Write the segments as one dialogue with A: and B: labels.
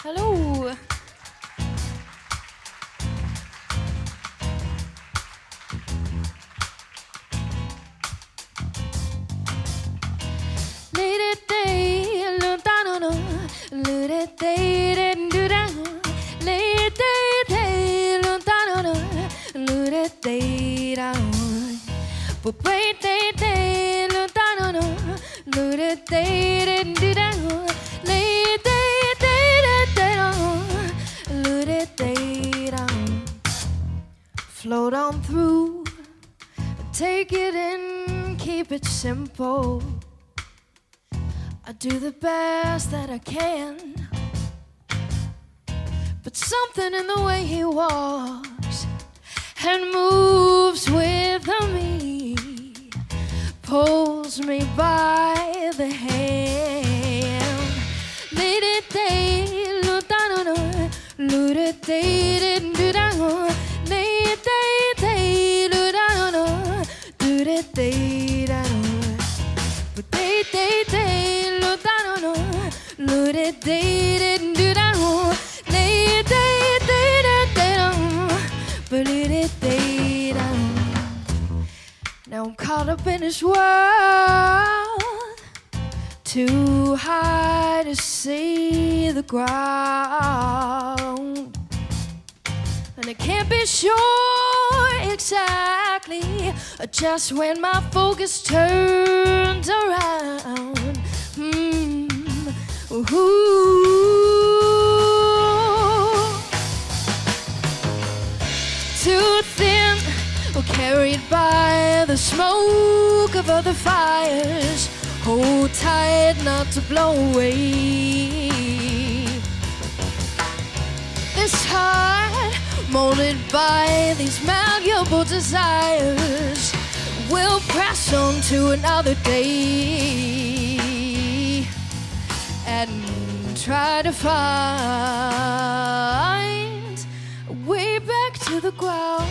A: Hallo. Float on through, take it in, keep it simple. I do the best that I can, but something in the way he walks and moves with me pulls me by the hand. Now I'm caught up in this world, too high to see the ground, and I can't be sure exactly just when my focus turns around. Too thin, carried by the smoke of other fires. Hold tight not to blow away. This heart, molded by these malleable desires, will press on to another day and try to find a way back to the ground.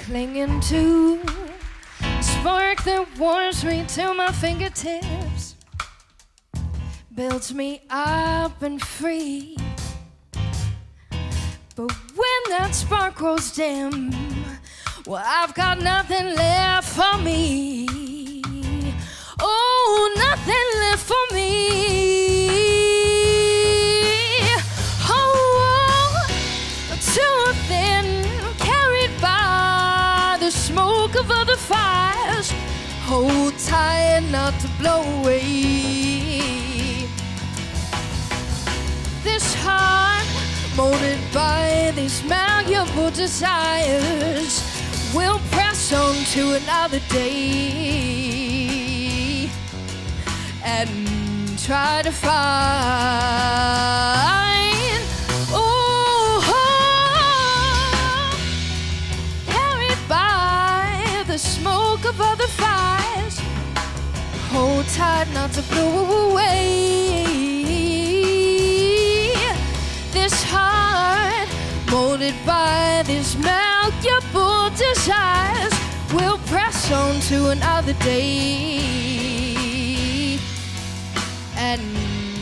A: Clinging to a spark that warms me to my fingertips, builds me up and free. But when that spark grows dim, well, I've got nothing left for me. Oh, nothing left for me. Oh, too thin, carried by the smoke of other fires. Hold tight not to blow away. This heart, molded by these malleable desires, will press on to another day and try to find, carried by the smoke of other fires. Hold tight not to blow away. This heart, molded by these malleable desires, will press on to another day and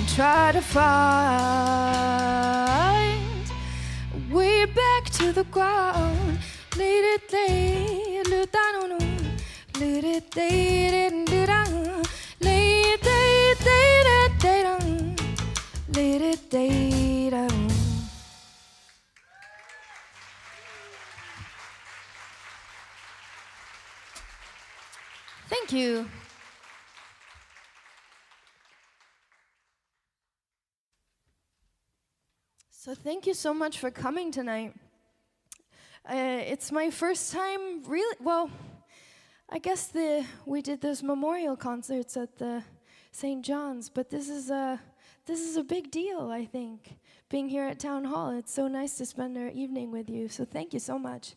A: try to find a way back to the ground. Let it Thank you. So thank you so much for coming tonight. It's my first time, really. Well, I guess we did those memorial concerts at the St. John's, but this is a big deal. I think being here at Town Hall. It's so nice to spend our evening with you. So thank you so much.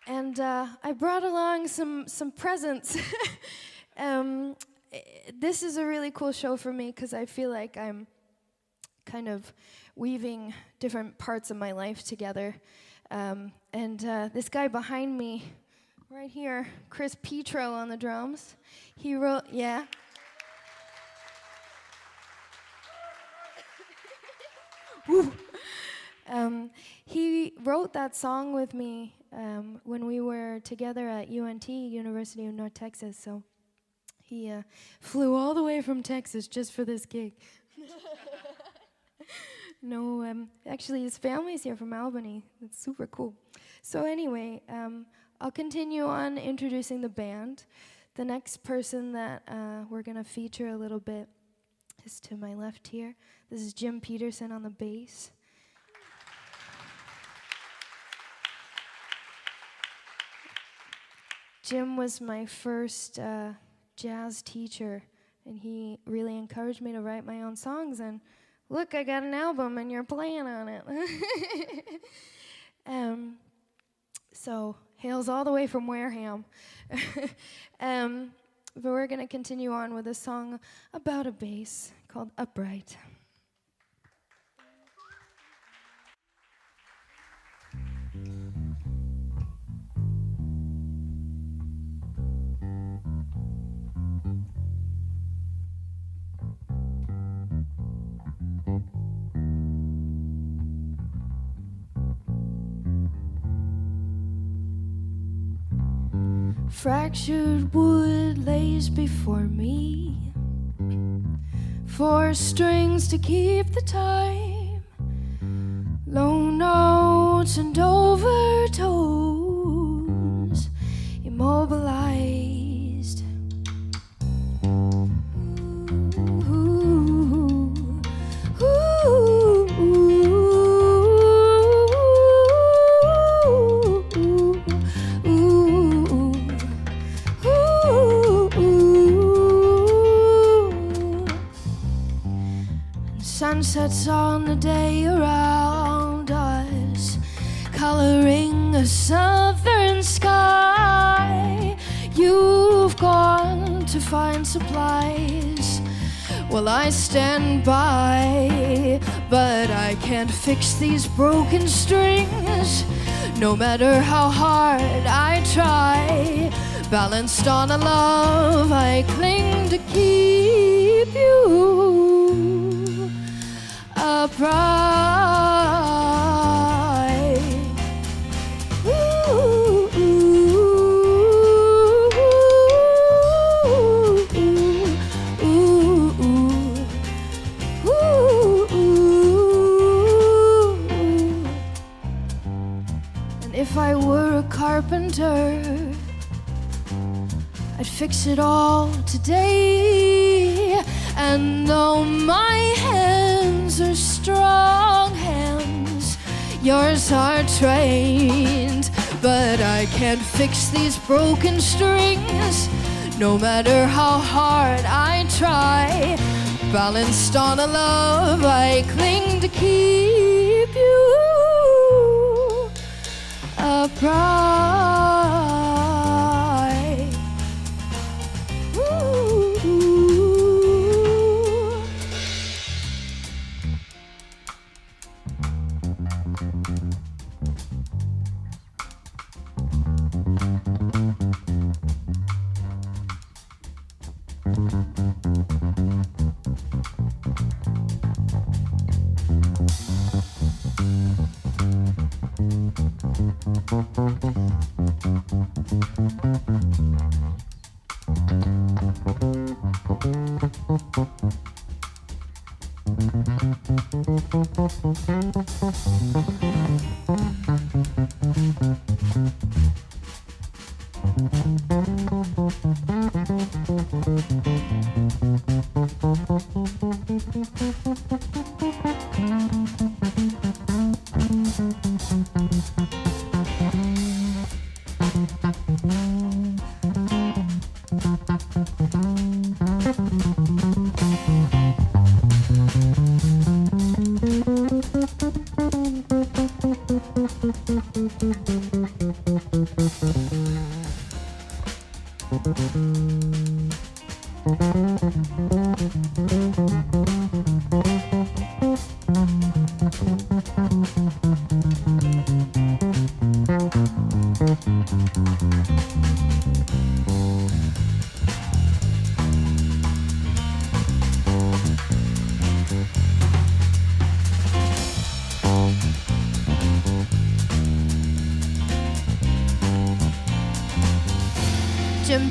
A: And I brought along some presents. This is a really cool show for me because I feel like I'm kind of weaving different parts of my life together. This guy behind me, right here, Petro on the drums, he wrote, yeah. He wrote that song with me when we were together at UNT, University of North Texas, so he flew all the way from Texas just for this gig. No, actually his family's here from Albany. It's super cool. So anyway, I'll continue on introducing the band. The next person that we're gonna feature a little bit is to my left here. This is Jim Peterson on the bass. Jim was my first jazz teacher, and he really encouraged me to write my own songs, and look, I got an album and you're playing on it. So, hails all the way from Wareham. But we're going to continue on with a song about a bass called Upright. Fractured wood lays before me, 4 strings to keep the time, low notes and overtones immobilized. Sunsets on the day around us, coloring a southern sky. You've gone to find supplies while I stand by, but I can't fix these broken strings, no matter how hard I try. Balanced on a love I cling to keep you upright. Ooh, ooh, ooh, ooh, ooh, ooh. And if I were a carpenter, I'd fix it all today. And though my hands are strong hands, yours are trained, but I can't fix these broken strings, no matter how hard I try. Balanced on a love I cling to keep you upright.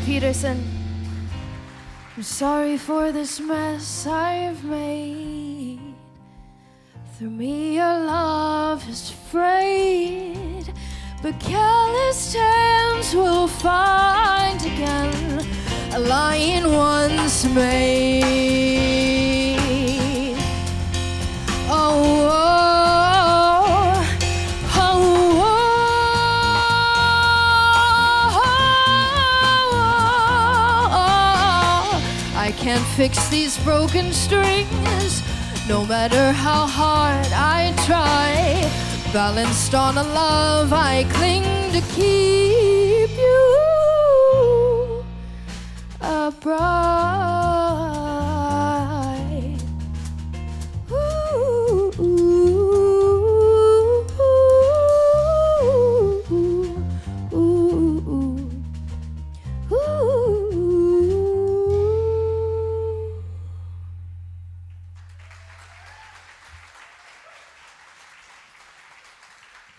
A: Peterson, I'm sorry for this mess I've made. Through me your love is frayed, but calloused hands will find again a lion once made. Oh, can't fix these broken strings, no matter how hard I try. Balanced on a love I cling to keep you upright. Ooh, ooh, ooh, ooh, ooh, ooh.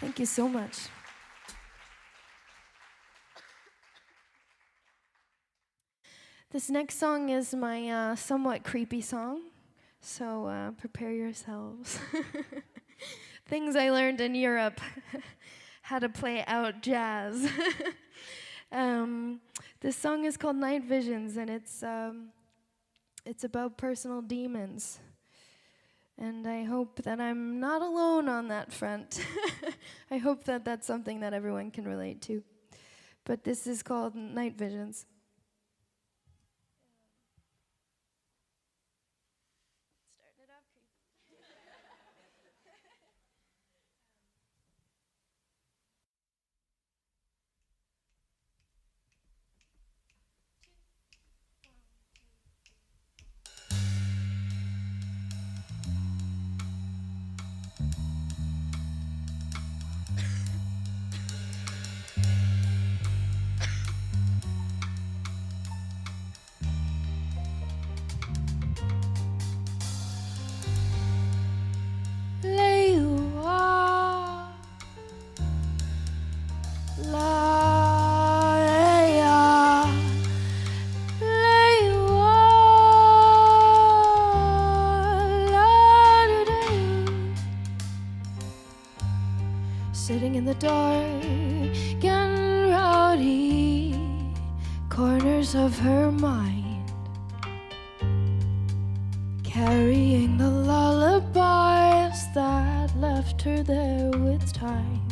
A: Thank you so much. This next song is my somewhat creepy song, so prepare yourselves. Things I learned in Europe, how to play out jazz. This song is called Night Visions, and it's about personal demons. And I hope that I'm not alone on that front. I hope that that's something that everyone can relate to. But this is called Night Visions. Starting it off creepy. Sitting in the dark and rowdy corners of her mind, carrying the lullabies that left her there with time,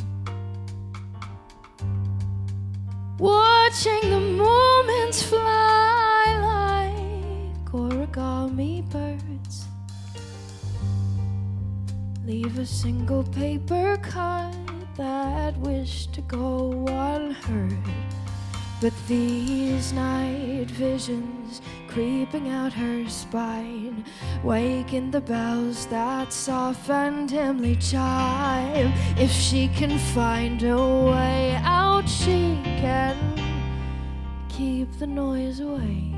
A: watching the moments fly like origami birds, leave a single paper cut that wished to go unheard. But these night visions creeping out her spine waken the bells that soft and dimly chime. If she can find a way out, she can keep the noise away.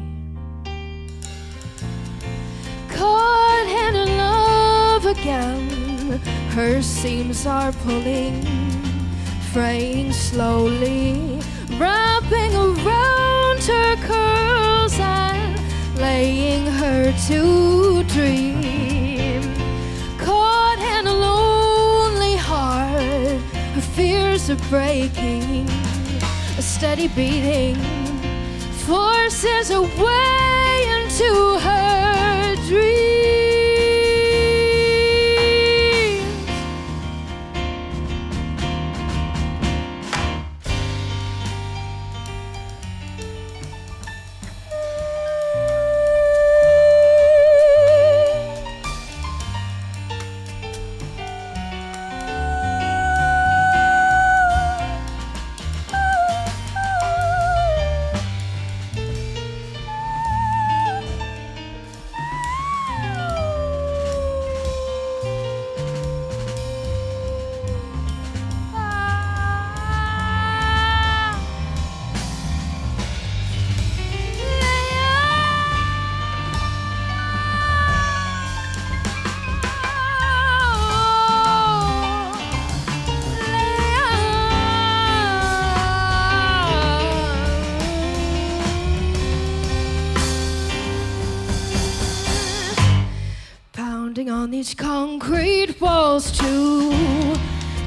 A: Caught in love again, her seams are pulling, fraying slowly, wrapping around her curls and laying her to dream. Caught in a lonely heart, her fears are breaking, a steady beating forces away into her dreams. On these concrete walls to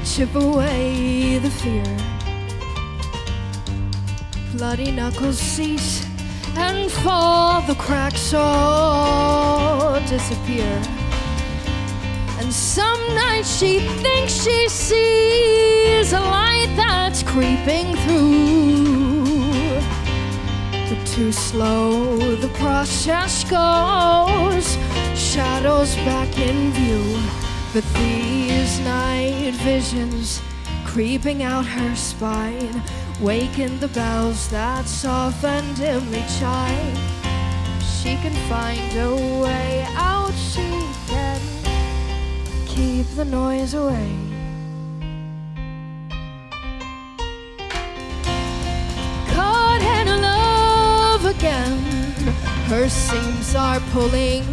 A: chip away the fear. Bloody knuckles cease and fall, the cracks all disappear. And some nights she thinks she sees a light that's creeping through. But too slow the process goes, shadows back in view. But these night visions creeping out her spine waken the bells that soft and dimly chime. She can find a way out, she can keep the noise away. Caught in love again, her seams are pulling,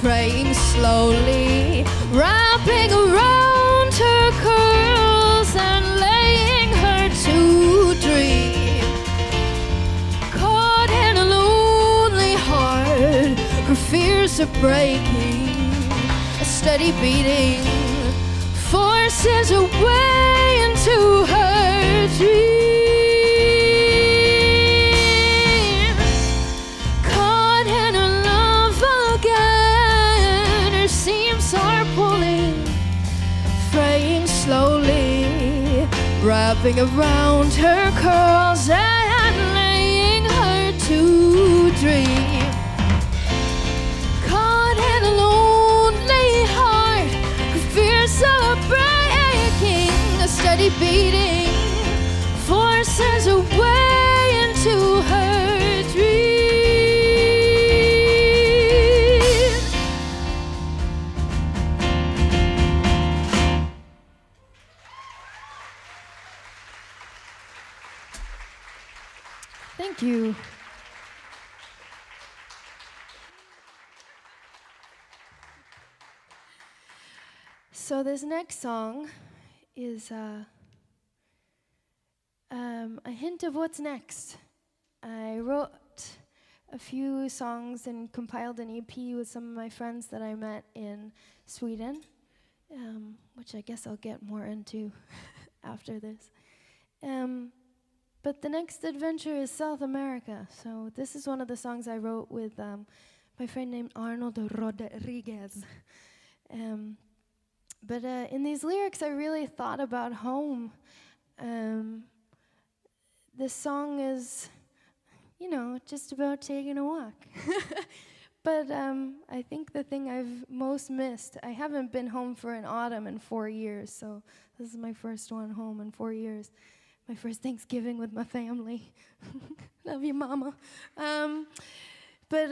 A: fraying slowly, wrapping around her curls and laying her to dream. Caught in a lonely heart, her fears are breaking, a steady beating forces her way into her dreams. Caught in her love again, her seams are pulling, fraying slowly, wrapping around her curls and laying her to dream. Caught in a lonely heart, her fears are breaking, a steady beating forces her way into her dreams. Thank you. So this next song is a hint of what's next. I wrote a few songs and compiled an EP with some of my friends that I met in Sweden, which I guess I'll get more into after this. But the next adventure is South America. So this is one of the songs I wrote with my friend named Arnold Rodriguez. But in these lyrics, I really thought about home. This song is, you know, just about taking a walk. But I think the thing I've most missed, I haven't been home for an autumn in 4 years, so this is my first one home in 4 years. My first Thanksgiving with my family. Love you, Mama. But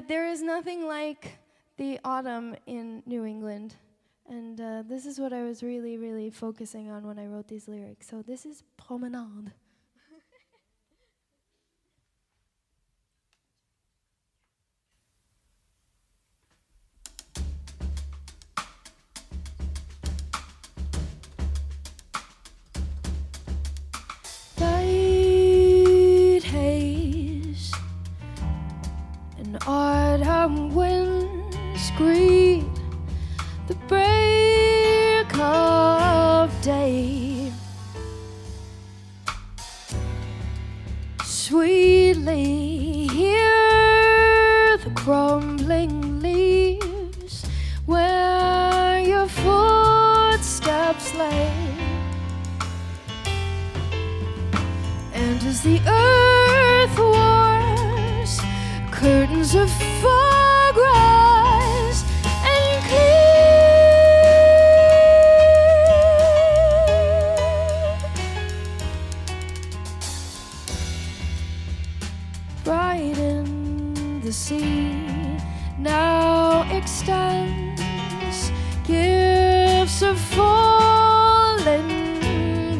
A: there is nothing like the autumn in New England. And this is what I was really, really focusing on when I wrote these lyrics. So this is Promenade. Light haze and autumn winds greet the break of day. Sweetly hear curtains of fog rise and clear. Brighten the sea now extends gifts of fallen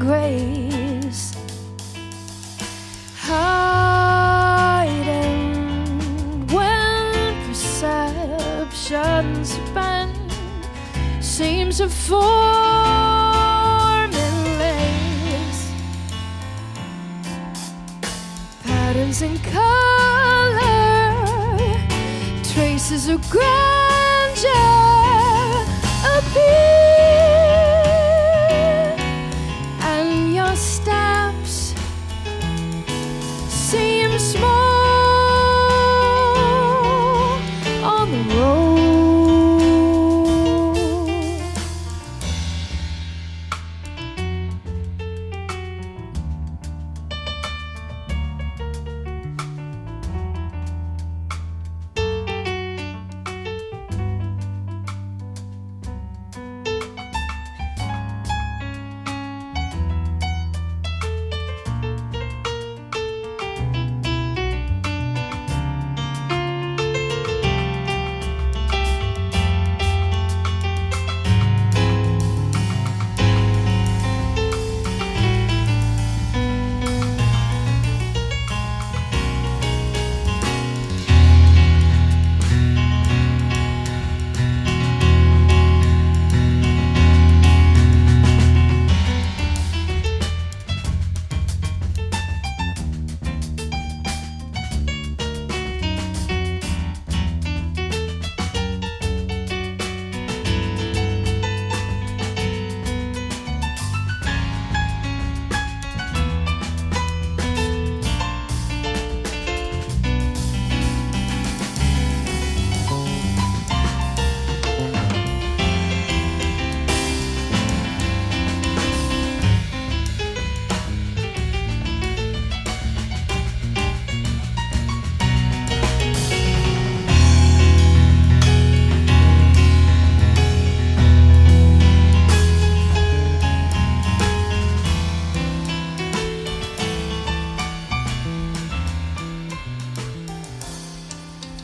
A: grace, hiding when perceptions bend, seems of form and lace, patterns in color, traces of grandeur appear, and your steps seem small on the road.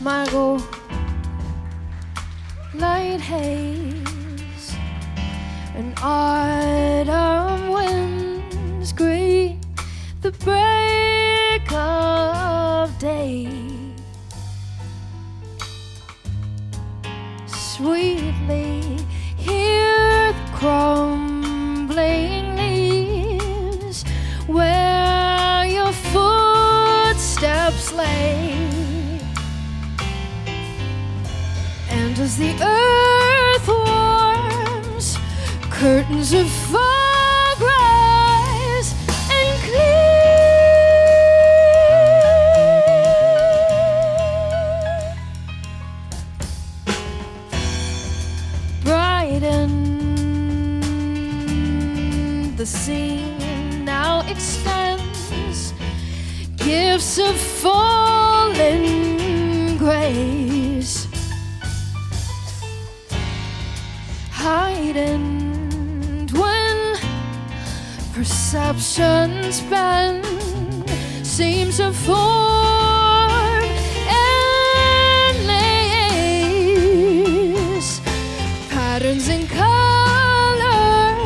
A: Margaux, light haze, and autumn winds greet the break of day. Sweetly hear the crumbling leaves where your footsteps lay. And as the earth warms, curtains of fog rise and clear. Brighten the scene now extends gifts of fallen grace, heightened when perceptions bend, seems of form and lace, patterns in color,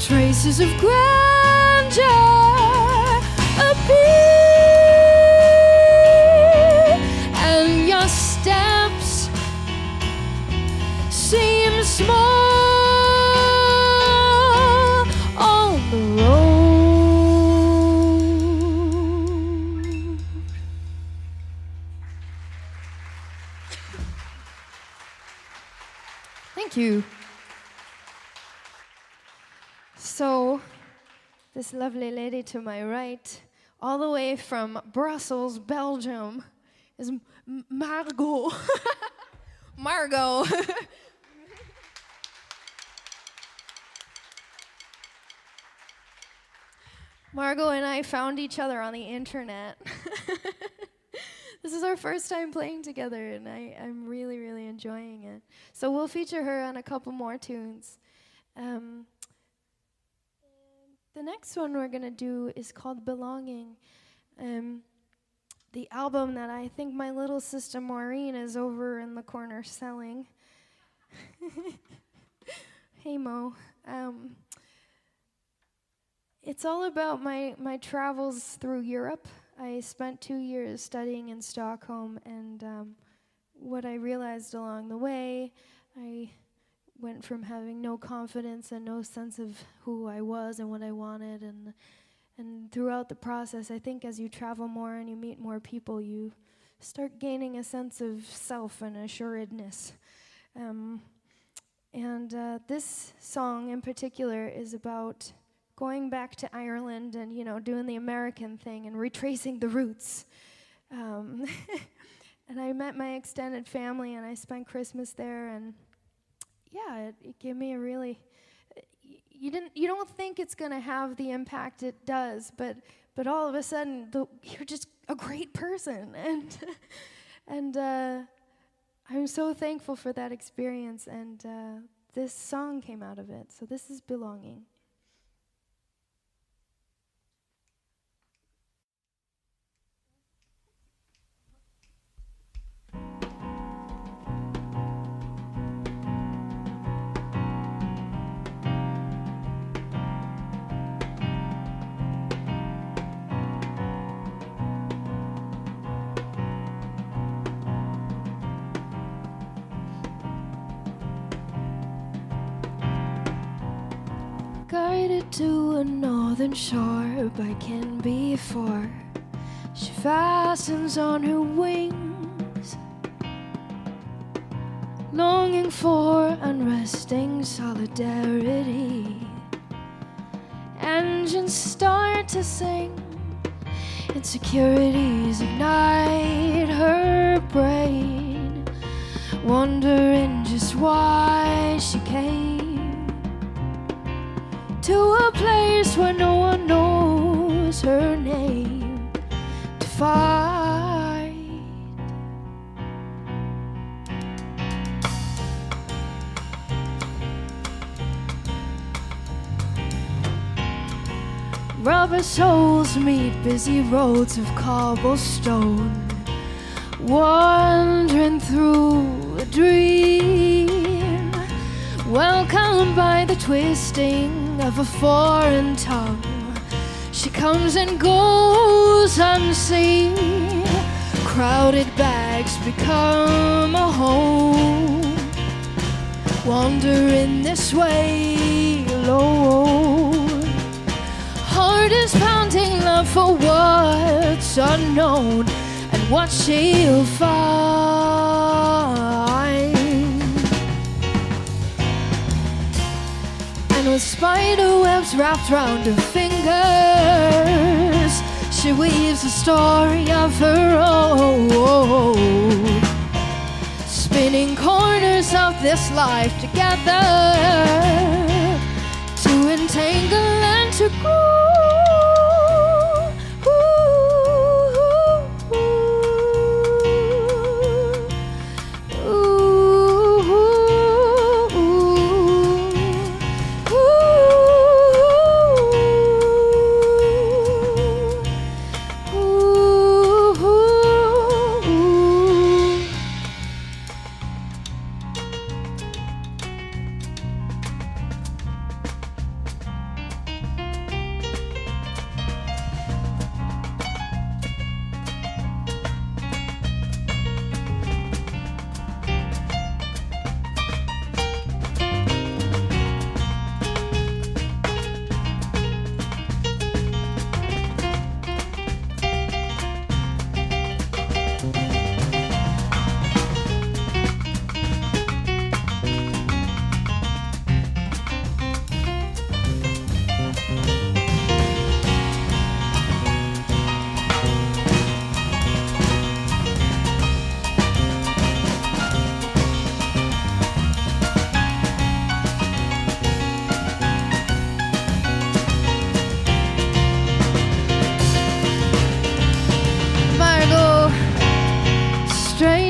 A: traces of grandeur appear, and your steps seem small on the road. Thank you. So, this lovely lady to my right, all the way from Brussels, Belgium, is Margaux. Margaux. Margaux and I found each other on the internet. This is our first time playing together, and I'm really, really enjoying it. So we'll feature her on a couple more tunes. The next one we're going to do is called Belonging. The album that I think my little sister Maureen is over in the corner selling. Hey, Mo. It's all about my travels through Europe. I spent 2 years studying in Stockholm, and what I realized along the way, I went from having no confidence and no sense of who I was and what I wanted, and throughout the process, I think as you travel more and you meet more people, you start gaining a sense of self and assuredness. This song in particular is about going back to Ireland and, you know, doing the American thing and retracing the roots. And I met my extended family and I spent Christmas there, and yeah, it gave me a really, you don't think it's gonna have the impact it does, but all of a sudden you're just a great person, and I'm so thankful for that experience, and this song came out of it. So this is Belonging. Guided to a northern shore by Ken before she fastens on her wings, longing for unresting solidarity. Engines start to sing, insecurities ignite her brain, wondering just why she came to a place where no one knows her name to fight. Rubber soles meet busy roads of cobblestone, wandering through a dream, welcomed by the twisting of a foreign tongue. She comes and goes unseen. Crowded bags become a home, wandering this way alone. Heart is pounding, love for what's unknown and what she'll find. With spider webs wrapped round her fingers, she weaves a story of her own, spinning corners of this life together to entangle and to grow.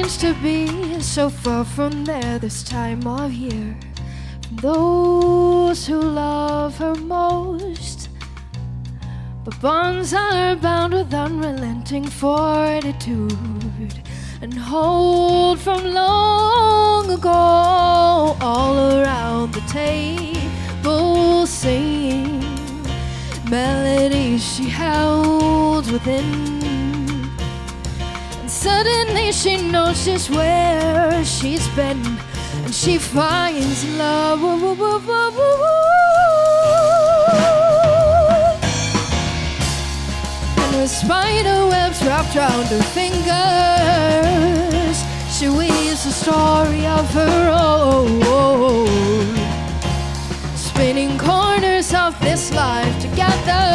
A: seems to be so far from there this time of year. From those who love her most, but bonds are bound with unrelenting fortitude and hold from long ago. All around the table sing melodies she held within. And suddenly she knows just where she's been, and she finds love. And with spider webs wrapped round her fingers, she weaves a story of her own, spinning corners of this life together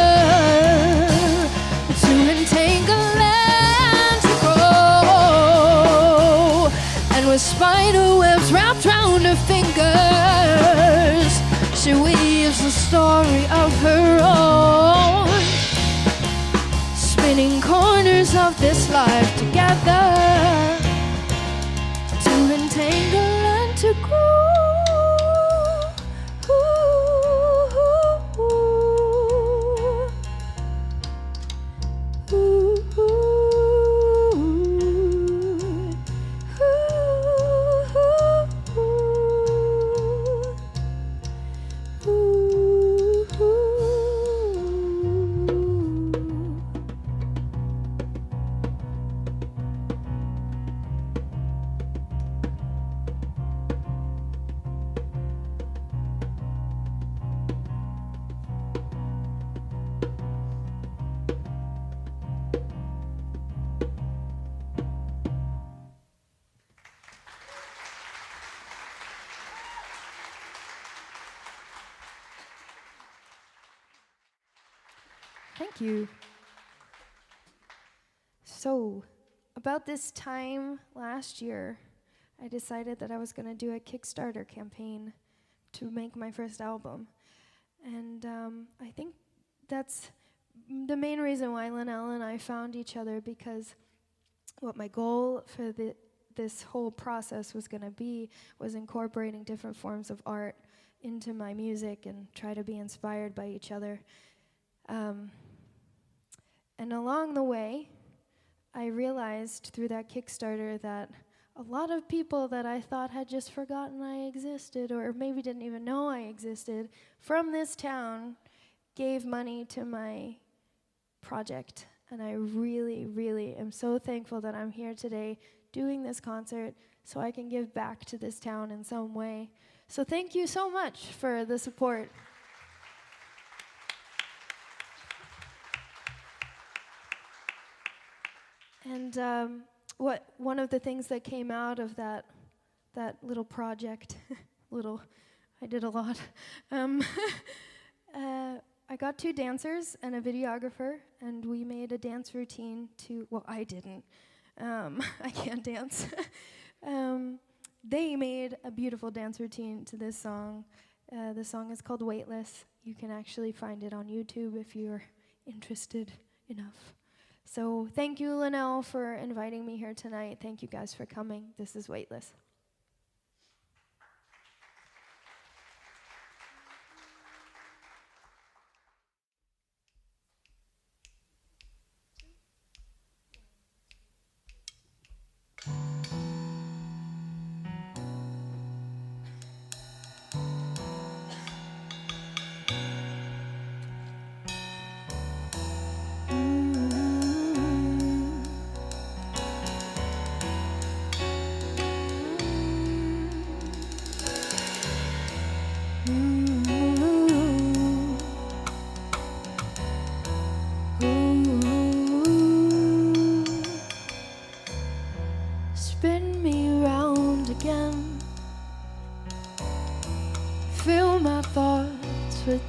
A: to entangle and to grow. And with spider webs wrapped round her fingers, she weaves the story of her own, spinning corners of this life together to entangle and to grow. Thank you. So, about this time last year, I decided that I was going to do a Kickstarter campaign to make my first album. And I think that's the main reason why Linnell and I found each other, because what my goal for this whole process was going to be was incorporating different forms of art into my music and try to be inspired by each other. And along the way, I realized through that Kickstarter that a lot of people that I thought had just forgotten I existed, or maybe didn't even know I existed, from this town gave money to my project. And I really, really am so thankful that I'm here today doing this concert so I can give back to this town in some way. So thank you so much for the support. And one of the things that came out of that little project, I did a lot. I got 2 dancers and a videographer, and we made a dance routine to. Well, I didn't. I can't dance. They made a beautiful dance routine to this song. The song is called "Weightless." You can actually find it on YouTube if you're interested enough. So thank you, Linnell, for inviting me here tonight. Thank you guys for coming. This is Weightless.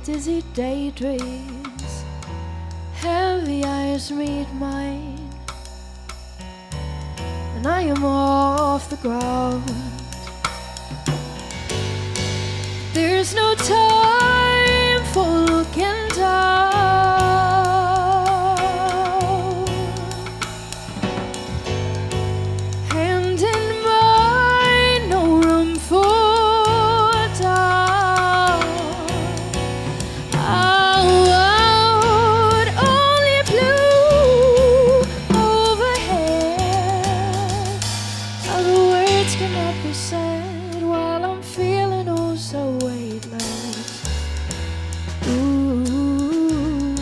A: Dizzy daydreams, heavy eyes meet mine, and I am off the ground. There's no time for looking down. Hand in said while I'm feeling oh so weightless. Ooh, ooh.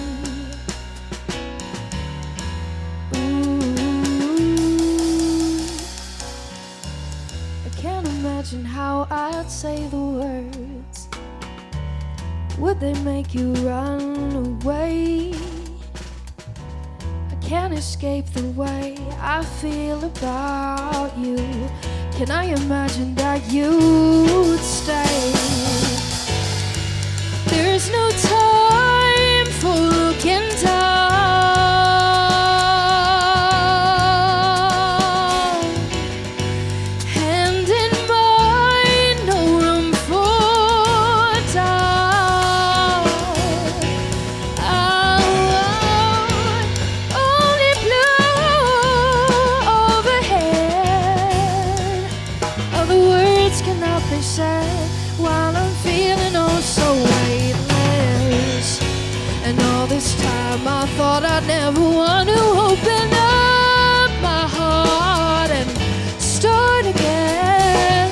A: I can't imagine how I'd say the words. Would they make you run away? I can't escape the way I feel about you. Can I imagine that you'd stay? There's no time for looking down. Hand in mine, no room for doubt. Only blue overhead. Other words cannot be said while I'm feeling oh so weightless. And all this time I thought I'd never want to open up my heart and start again.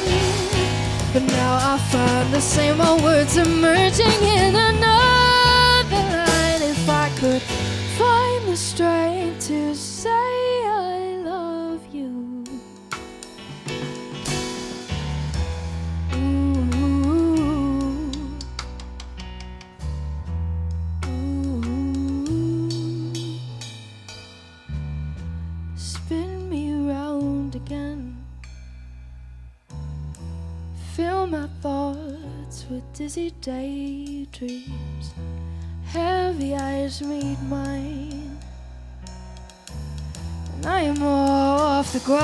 A: But now I find the same old words emerging in another line. If I could find the strength to say I love you. Spin me round again. Fill my thoughts with dizzy daydreams. Heavy eyes meet mine, and I am off the ground.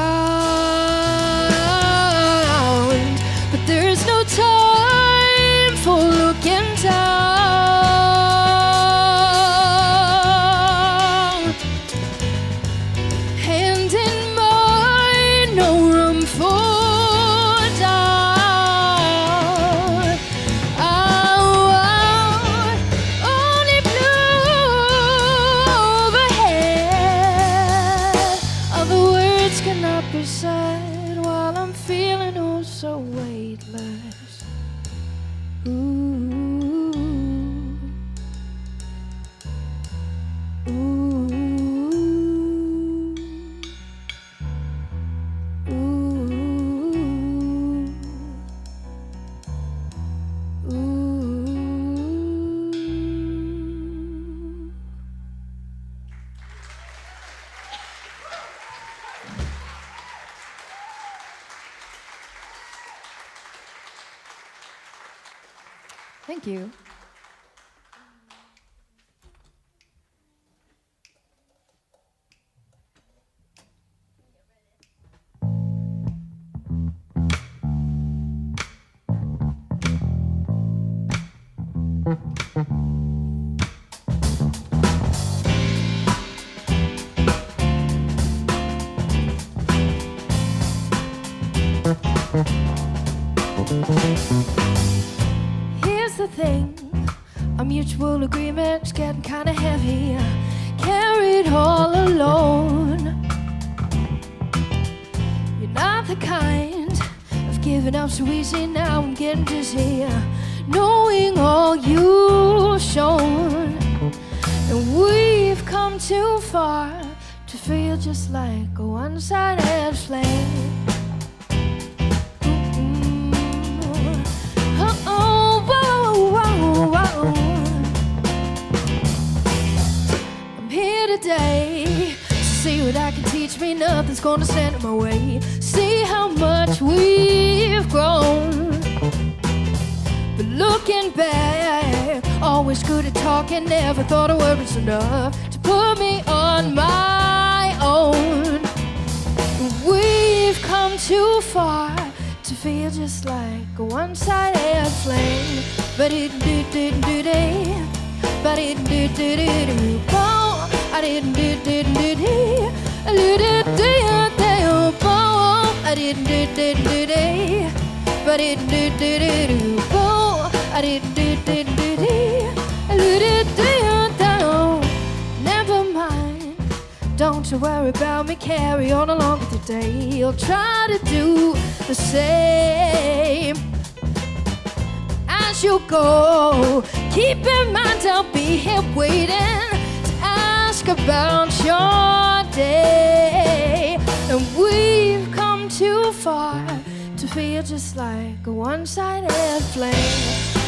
A: But there is no time for looking down. Hand in mine, no room for doubt. Only blue overhead. Other words cannot be said while I'm feeling oh so weightless. Ooh.
B: Thank you.
A: Here's the thing, our mutual agreement's getting kinda heavy. Carried all alone. You're not the kind of giving up so easy. Now I'm getting dizzy, knowing all you've shown. And we've come too far to feel just like a one-sided flame. I'm here today to see what I can teach me. Nothing's gonna stand in my way. See how much we've grown. But looking back, always good at talking. Never thought a word was enough to put me on my own. We've come too far to feel just like a one-sided flame. But it do-do-do-do, but it do-do-do-do, oh, I didn't do-do-do-do, I do-do-do-do, oh, I didn't do-do-do-do, but it do-do-do-do, oh, I didn't do-do-do-do, I do-do-do-do. Never mind don't you worry about me, carry on along with your day. You'll try to do the same as you go. Keep in mind I'll be here waiting to ask about your day. And we've come too far to feel just like a one-sided flame.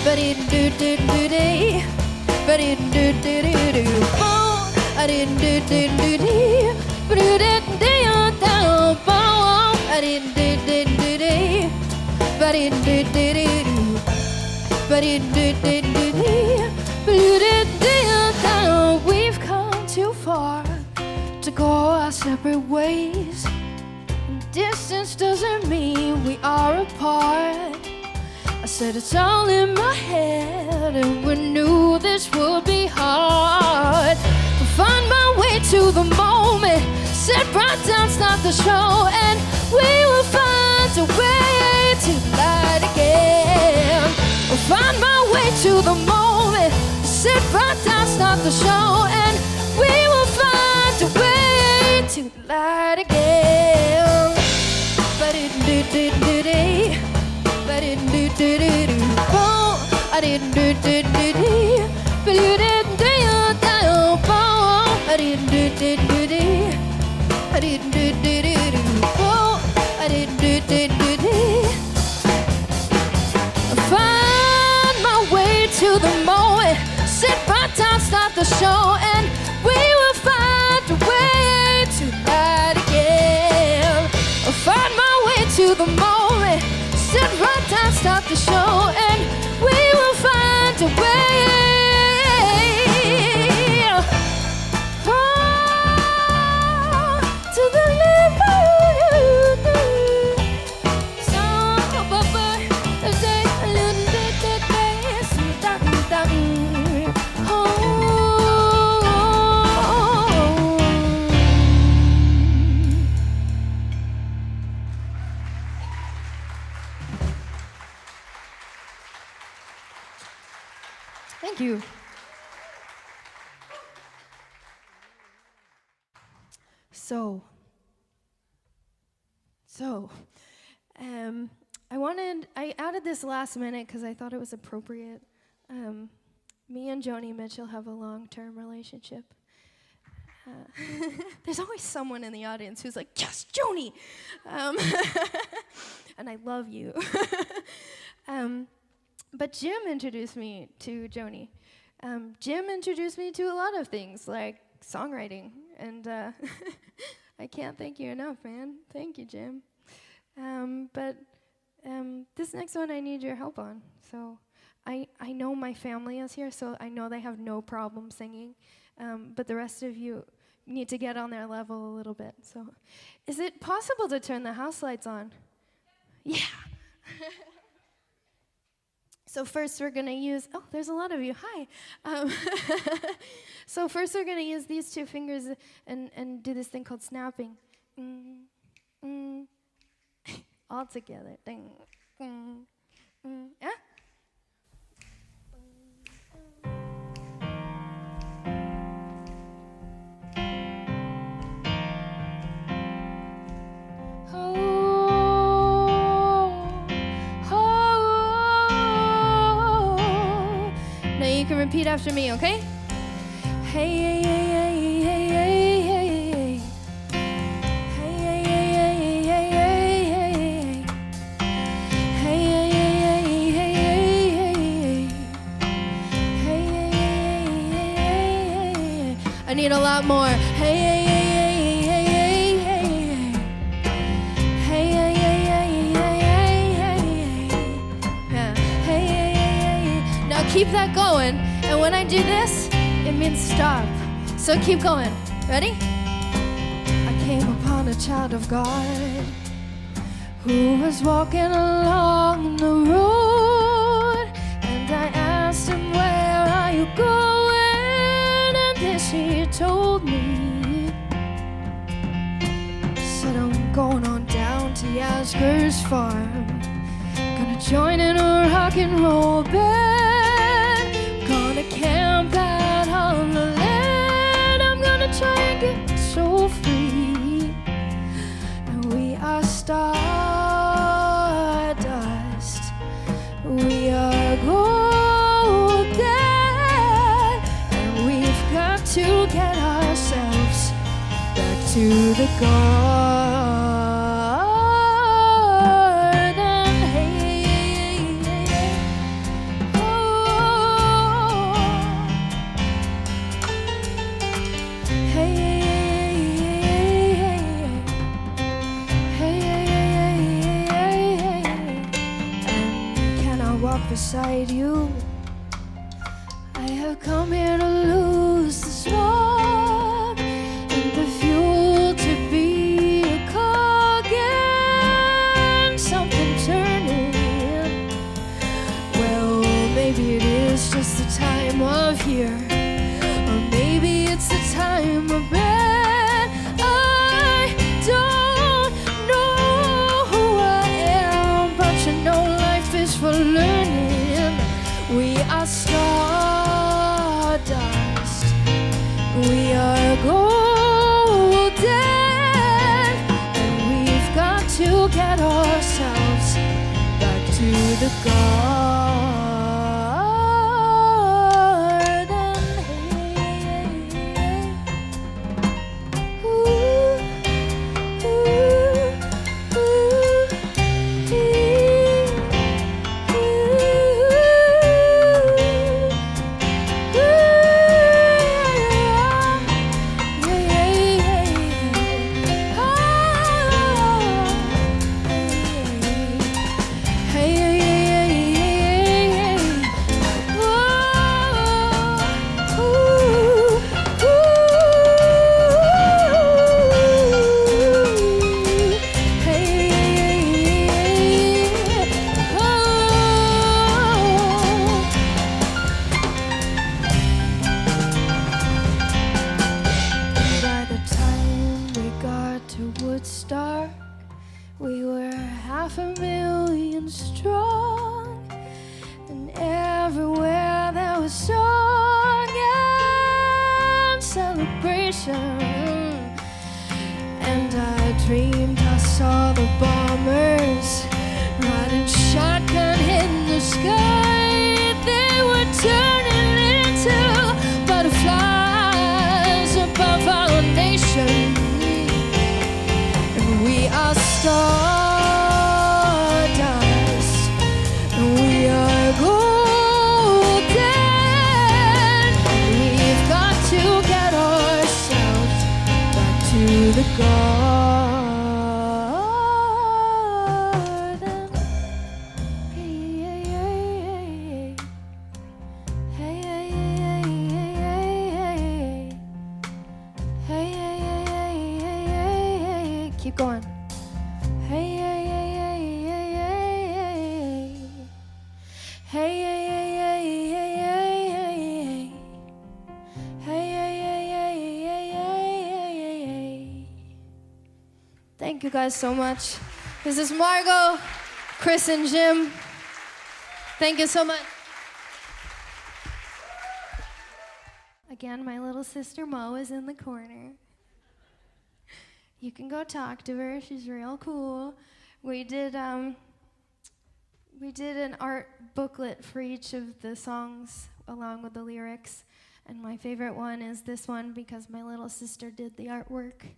A: But it do-do-do-dee, but it do-do-do-do. I didn't do do do do, but you didn't do down. I didn't do do do do, but it do do do, but it do do do, but you didn't do down. We've come too far to go our separate ways. And distance doesn't mean we are apart. I said it's all in my head, and we knew this would be hard. Find my way to the moment, sit right down, start the show, and we will find a way to light again. Find my way to the moment, sit right down, start the show, and we will find a way to light again. But it do do do do, but it do do do do. Oh, I didn't do do do do, but you didn't do your down. I didn't do do do do. I didn't do do do do. Oh, I didn't do do do do. Find my way to the moment, sit right down, start the show, and we will find a way to light again. Find my way to the moment, sit right down, start the show, and we will find a way. Thank you. I added this last minute because I thought it was appropriate. Me and Joni Mitchell have a long-term relationship. There's always someone in the audience who's like, yes, Joni! And I love you. But Jim introduced me to Joni. Jim introduced me to a lot of things, like songwriting. And I can't thank you enough, man. Thank you, Jim. But this next one I need your help on. So I know my family is here, so I know they have no problem singing. But the rest of you need to get on their level a little bit. So is it possible to turn the house lights on? Yeah. So first we're going to use, oh, there's a lot of you, hi. So first we're going to use these two fingers and do this thing called snapping. All together. Yeah? You can repeat after me, okay? Hey, hey, hey, hey, hey, hey, hey, hey, hey, hey, hey, hey, I need a lot more. Hey, hey, hey, hey, hey, hey, hey, hey, hey, now keep that going. And when I do this, it means stop. So keep going. Ready? I came upon a child of God who was walking along the road, and I asked him, where are you going? And this he told me. Said, I'm going on down to Yasgur's farm, gonna join in a rock and roll band, gonna camp out on the land, I'm gonna try and get so stardust. We are golden, and we've got to get ourselves back to the garden. Hey, oh, hey, beside you. I have come here to lose the smoke and the fuel to be a cog in something turning. Well, maybe it is just the time of year, or maybe it's the time of bed. I don't know who I am, but you know life is for learning. We are stardust. We are golden, and we've got to get ourselves back to the garden. Ooh, ooh, ooh, we were 500,000 strong, and everywhere there was song and celebration. And I dreamed I saw the bombers riding shotgun in the sky. They were turning into butterflies above our nation. We are stardust, we are golden. We've got to get ourselves back to the garden. Hey, hey, hey, hey, hey, hey, hey. Keep going. Hey, hey, hey, hey, hey, hey, hey, hey, hey, hey, hey. Thank you guys so much. This is Margaux, Chris, and Jim. Thank you so much. Again, my little sister Mo is in the corner. You can go talk to her. She's real cool. We did an art booklet for each of the songs along with the lyrics. And my favorite one is this one because my little sister did the artwork.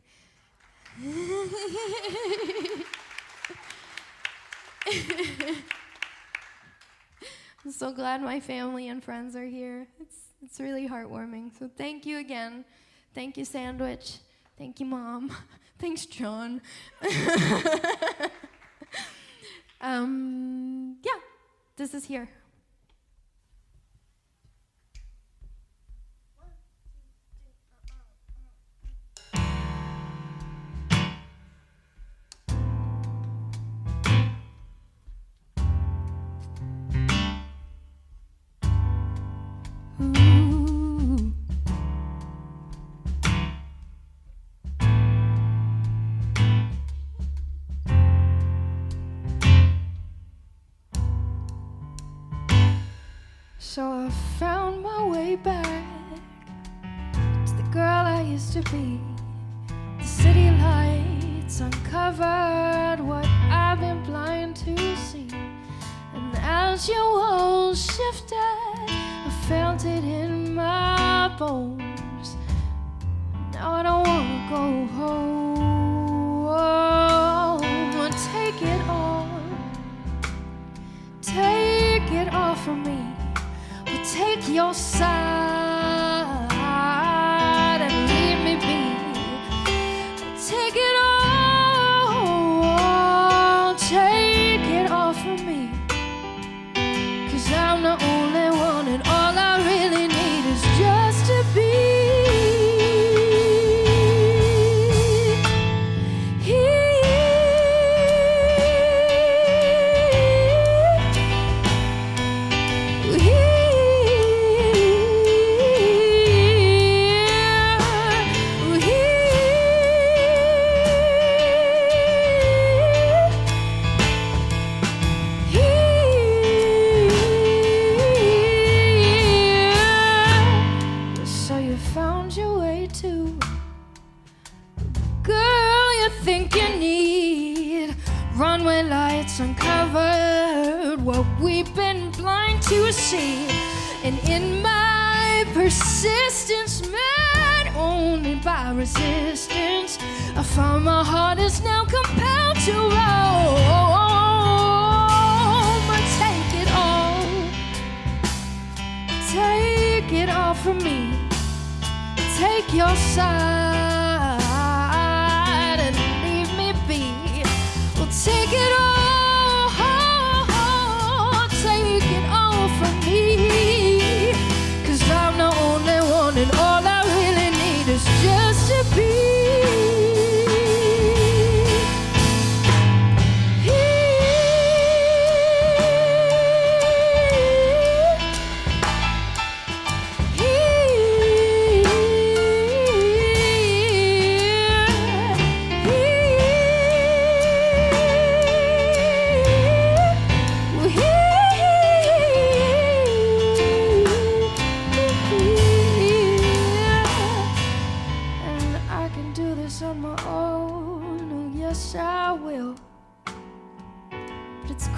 A: I'm so glad my family and friends are here. It's really heartwarming. So thank you again. Thank you, Sandwich. Thank you, Mom. Thanks, John. Yeah, this is here. So I found my way back to the girl I used to be. The city lights uncovered what once your world shifted, I felt it in my bones. Now I don't wanna go home. Take it all, take it all from me. Well, take your side and leave me be. Take it all, take it all from me. 'Cause I'm the only one and all I really need is just to be. Runway lights uncovered what we've been blind to see. And in my persistence, met only by resistance, I found my heart is now compelled to roam. But take it all from me. Take your side and leave me be. Take it all from me. 'Cause I'm the only one and all I really need is just to be.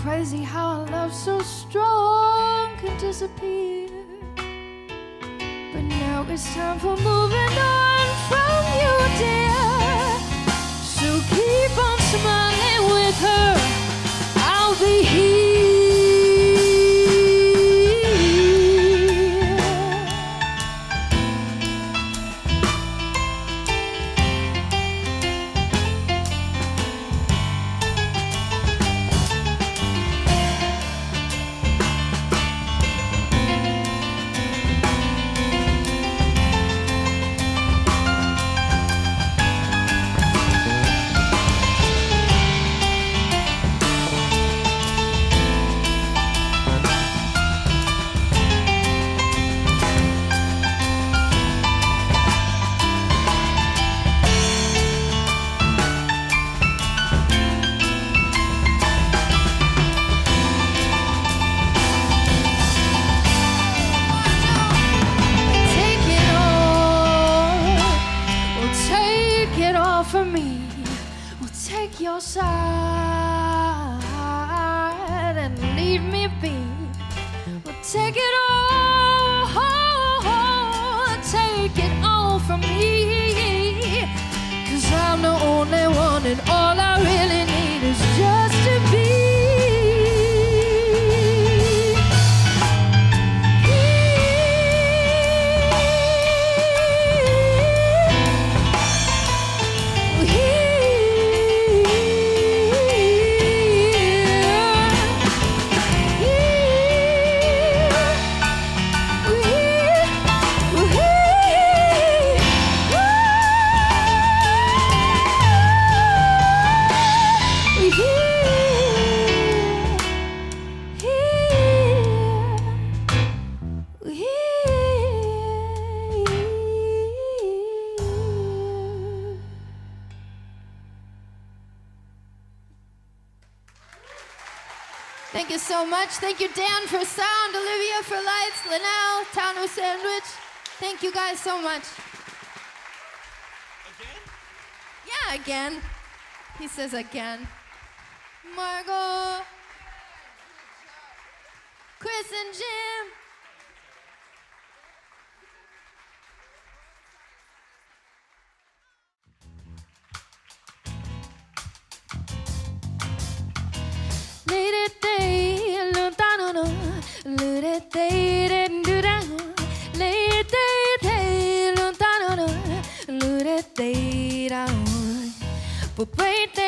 A: Crazy how a love so strong can disappear. But now it's time for moving on from you, dear. So keep on smiling with her. I'll be here. For me, well, take your side and leave me be. Well, take it all from me. 'Cause I'm the only one and all I really need is just to be. Thank you so much. Thank you, Dan, for sound, Olivia for lights, Linnell, Townie sandwich. Thank you guys so much.
B: Again?
A: Yeah, again. He says again. Margaux. Chris and Jim. But wait